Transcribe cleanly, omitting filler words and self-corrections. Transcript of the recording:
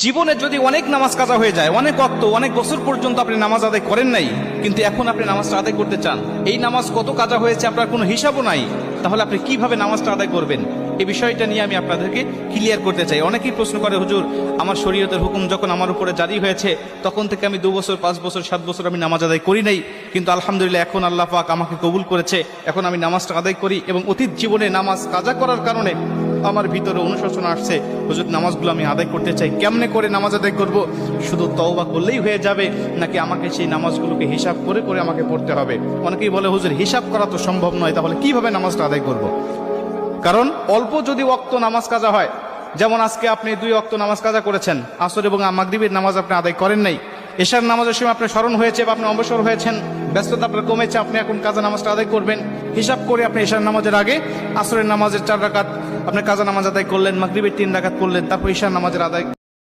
জীবনে যদি অনেক নামাজ কাজা হয়ে যায়, অনেক ওয়াক্ত, অনেক বছর পর্যন্ত আপনি নামাজ আদায় করেন নাই, কিন্তু এখন আপনি নামাজটা আদায় করতে চান, এই নামাজ কত কাজা হয়েছে আপনার কোনো হিসাবও নাই, তাহলে আপনি কিভাবে নামাজটা আদায় করবেন? এই বিষয়টা নিয়ে আমি আপনাদেরকে ক্লিয়ার করতে চাই। অনেকেই প্রশ্ন করে, হুজুর আমার শরীয়তের হুকুম যখন আমার উপরে জারি হয়েছে তখন থেকে আমি 2 বছর 5 বছর 7 বছর আমি নামাজ আদায় করি নাই, কিন্তু আলহামদুলিল্লাহ এখন আল্লাহ পাক আমাকে কবুল করেছে, এখন আমি নামাজটা আদায় করি এবং অতীত জীবনে নামাজ কাজা করার কারণে আমার ভিতরে অনুশোচনা আসছে, হুজুর নামাজগুলো আমি আদায় করতে চাই, কেমনে করে নামাজ আদায় করব? শুধু তওবা করলেই হয়ে যাবে নাকি আমাকে সেই নামাজগুলোকে হিসাব করে করে আমাকে পড়তে হবে? অনেকেই বলে, হুজুর হিসাব করা তো সম্ভব নয়, তাহলে কিভাবে নামাজটা আদায় করব? কারণ অল্প যদি ওয়াক্ত নামাজ কাজা হয়, যেমন আজকে আপনি 2 ওয়াক্ত নামাজ কাজা করেছেন, আসর এবং মাগরিবের নামাজ আপনি আদায় করেন নাই, এশার নামাজের সময় আপনার স্মরণ হয়েছে বা আপনি অবসর হয়েছেন, ব্যস্ততা আপনার কমেছে, আপনি এখন কাজা নামাজটা আদায় করবেন, হিসাব করে আপনি এশার নামাজের আগে আসরের নামাজের 4 রাকাত আপনি কাজা নামাজ আদায় করলেন, মাগরিবের 3 রাকাত করলেন, তারপর এশার নামাজের আদায়